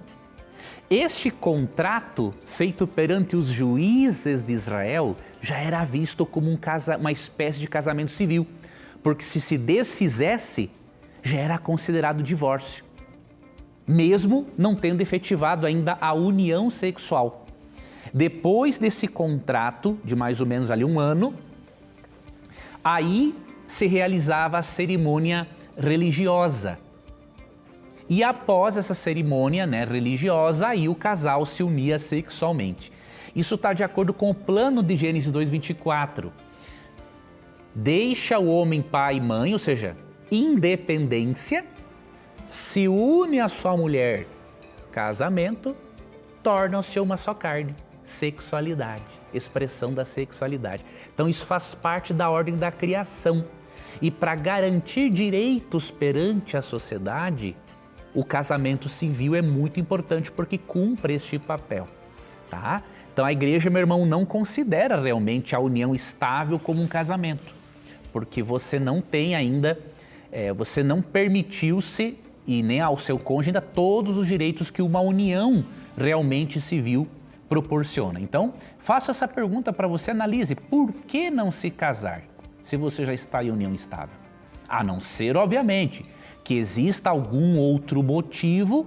Este contrato, feito perante os juízes de Israel, já era visto como uma espécie de casamento civil, porque se desfizesse, já era considerado divórcio, mesmo não tendo efetivado ainda a união sexual. Depois desse contrato, de mais ou menos ali um ano, aí se realizava a cerimônia religiosa. E após essa cerimônia, né, religiosa, aí o casal se unia sexualmente. Isso está de acordo com o plano de Gênesis 2:24. Deixa o homem pai e mãe, ou seja, independência, se une à sua mulher, casamento, tornam-se uma só carne, sexualidade, expressão da sexualidade. Então isso faz parte da ordem da criação. E para garantir direitos perante a sociedade, o casamento civil é muito importante porque cumpre este papel, tá? Então a igreja, meu irmão, não considera realmente a união estável como um casamento, porque você não tem ainda, você não permitiu-se e nem ao seu cônjuge ainda todos os direitos que uma união realmente civil proporciona. Então, faço essa pergunta para você, analise, por que não se casar se você já está em união estável? A não ser, obviamente, que exista algum outro motivo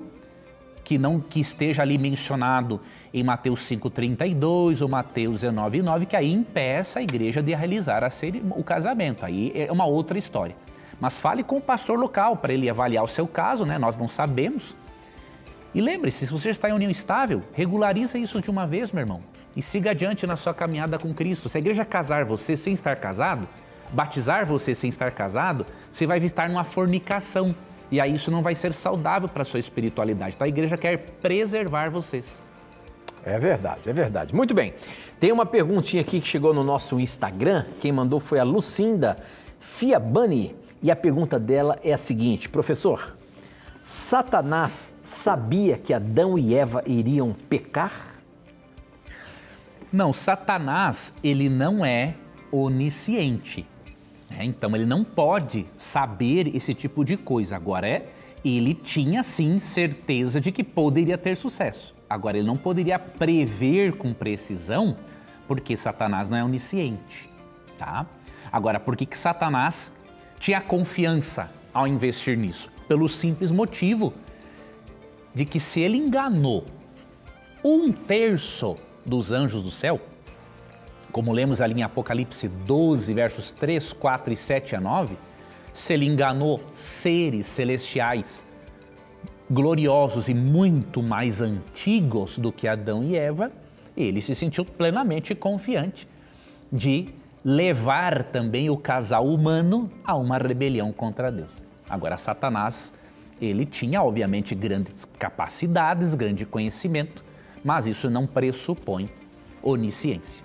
que esteja ali mencionado em Mateus 5:32 ou Mateus 19:9, que aí impeça a igreja de realizar o casamento. Aí é uma outra história. Mas fale com o pastor local para ele avaliar o seu caso, né? Nós não sabemos. E lembre-se, se você está em união estável, regularize isso de uma vez, meu irmão. E siga adiante na sua caminhada com Cristo. Se a igreja casar você sem estar casado, batizar você sem estar casado, você vai estar numa fornicação. E aí isso não vai ser saudável para a sua espiritualidade. Então a igreja quer preservar vocês. É verdade, é verdade. Muito bem. Tem uma perguntinha aqui que chegou no nosso Instagram. Quem mandou foi a Lucinda Fiabani. E a pergunta dela é a seguinte: professor, Satanás sabia que Adão e Eva iriam pecar? Não, Satanás, ele não é onisciente. Então ele não pode saber esse tipo de coisa. Agora, ele tinha sim certeza de que poderia ter sucesso. Agora, ele não poderia prever com precisão, porque Satanás não é onisciente, tá? Agora, por que Satanás tinha confiança ao investir nisso? Pelo simples motivo de que se ele enganou 1/3 dos anjos do céu, como lemos ali em Apocalipse 12, versos 3, 4 e 7 a 9, se ele enganou seres celestiais gloriosos e muito mais antigos do que Adão e Eva, ele se sentiu plenamente confiante de levar também o casal humano a uma rebelião contra Deus. Agora, Satanás, ele tinha, obviamente, grandes capacidades, grande conhecimento, mas isso não pressupõe onisciência.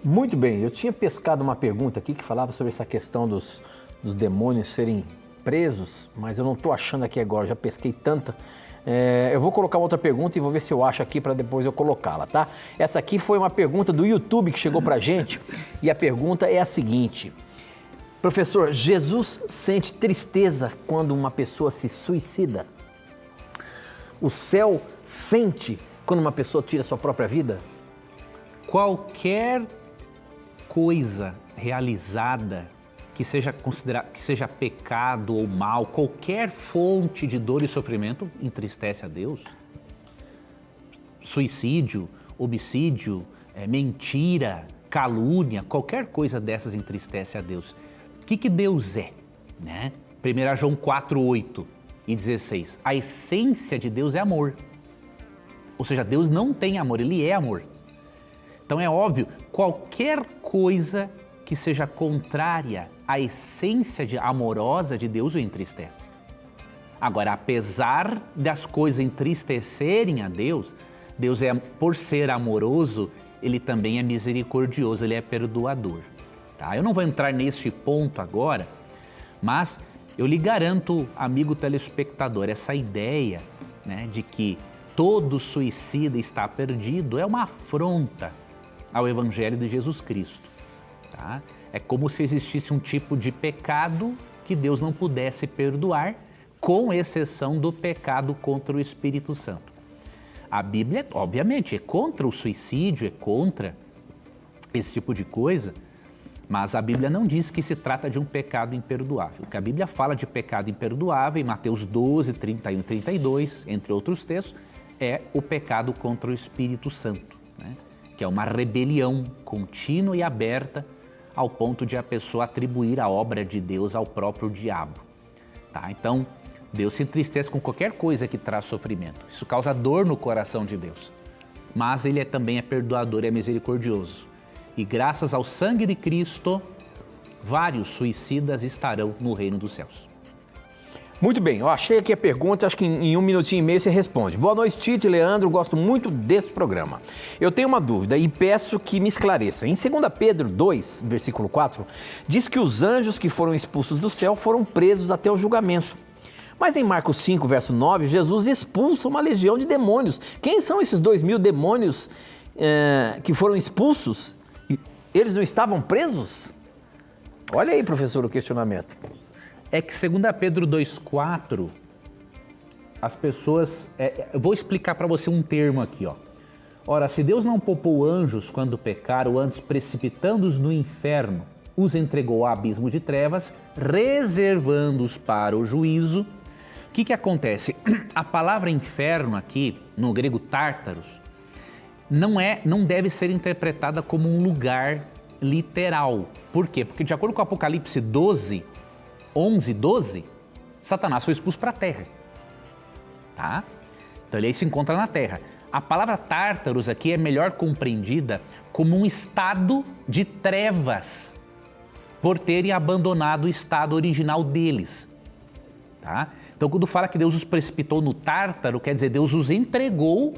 Muito bem, eu tinha pescado uma pergunta aqui que falava sobre essa questão dos demônios serem presos, mas eu não estou achando aqui agora, já pesquei tanta. Eu vou colocar outra pergunta e vou ver se eu acho aqui para depois eu colocá-la, tá? Essa aqui foi uma pergunta do YouTube que chegou para a gente e a pergunta é a seguinte: professor, Jesus sente tristeza quando uma pessoa se suicida? O céu sente quando uma pessoa tira sua própria vida? Qualquer coisa realizada que seja pecado ou mal, qualquer fonte de dor e sofrimento entristece a Deus. Suicídio, homicídio, mentira, calúnia, qualquer coisa dessas entristece a Deus. O que Deus é? Né? 1 João 4:8 e 16. A essência de Deus é amor. Ou seja, Deus não tem amor, Ele é amor. Então é óbvio, qualquer coisa que seja contrária à essência amorosa de Deus o entristece. Agora, apesar das coisas entristecerem a Deus, Deus por ser amoroso, Ele também é misericordioso, Ele é perdoador. Tá? Eu não vou entrar neste ponto agora, mas eu lhe garanto, amigo telespectador, essa ideia, né, de que todo suicida está perdido é uma afronta ao Evangelho de Jesus Cristo. Tá? É como se existisse um tipo de pecado que Deus não pudesse perdoar, com exceção do pecado contra o Espírito Santo. A Bíblia, obviamente, é contra o suicídio, é contra esse tipo de coisa, mas a Bíblia não diz que se trata de um pecado imperdoável. O que a Bíblia fala de pecado imperdoável, em Mateus 12, 31 e 32, entre outros textos, é o pecado contra o Espírito Santo, né? Que é uma rebelião contínua e aberta ao ponto de a pessoa atribuir a obra de Deus ao próprio diabo. Tá? Então, Deus se entristece com qualquer coisa que traz sofrimento. Isso causa dor no coração de Deus. Mas Ele também é perdoador e é misericordioso. E graças ao sangue de Cristo, vários suicidas estarão no reino dos céus. Muito bem, eu achei aqui a pergunta, acho que em 1 minutinho e meio você responde. Boa noite, Tito e Leandro, gosto muito desse programa. Eu tenho uma dúvida e peço que me esclareça. Em 2 Pedro 2, versículo 4, diz que os anjos que foram expulsos do céu foram presos até o julgamento. Mas em Marcos 5, verso 9, Jesus expulsa uma legião de demônios. Quem são esses 2.000 demônios que foram expulsos? Eles não estavam presos? Olha aí, professor, o questionamento. É que 2 Pedro 2,4, as pessoas... eu vou explicar para você um termo aqui, ó. Ora, se Deus não poupou anjos quando pecaram, antes precipitando-os no inferno, os entregou ao abismo de trevas, reservando-os para o juízo. O que acontece? A palavra inferno aqui, no grego tártaros, não deve ser interpretada como um lugar literal. Por quê? Porque de acordo com Apocalipse 12, 11, 12, Satanás foi expulso para a terra. Tá? Então ele aí se encontra na terra. A palavra tártaros aqui é melhor compreendida como um estado de trevas, por terem abandonado o estado original deles. Tá? Então quando fala que Deus os precipitou no tártaro, quer dizer, Deus os entregou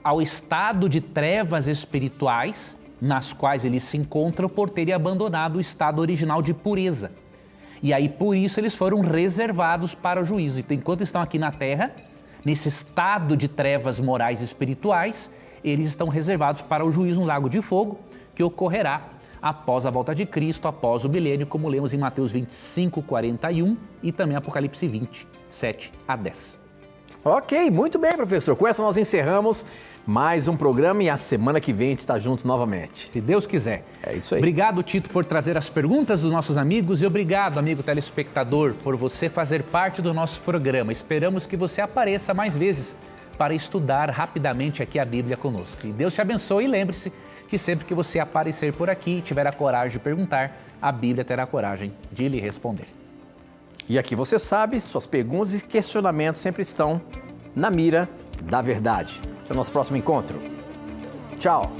ao estado de trevas espirituais nas quais eles se encontram por terem abandonado o estado original de pureza. E aí, por isso, eles foram reservados para o juízo. Então, enquanto estão aqui na Terra, nesse estado de trevas morais e espirituais, eles estão reservados para o juízo no lago de fogo, que ocorrerá após a volta de Cristo, após o milênio, como lemos em Mateus 25, 41 e também Apocalipse 20, 7 a 10. Ok, muito bem, professor. Com essa nós encerramos mais um programa e a semana que vem a gente está junto novamente. Se Deus quiser. É isso aí. Obrigado, Tito, por trazer as perguntas dos nossos amigos e obrigado, amigo telespectador, por você fazer parte do nosso programa. Esperamos que você apareça mais vezes para estudar rapidamente aqui a Bíblia conosco. E Deus te abençoe e lembre-se que sempre que você aparecer por aqui e tiver a coragem de perguntar, a Bíblia terá a coragem de lhe responder. E aqui você sabe, suas perguntas e questionamentos sempre estão na mira da verdade. Até o nosso próximo encontro. Tchau!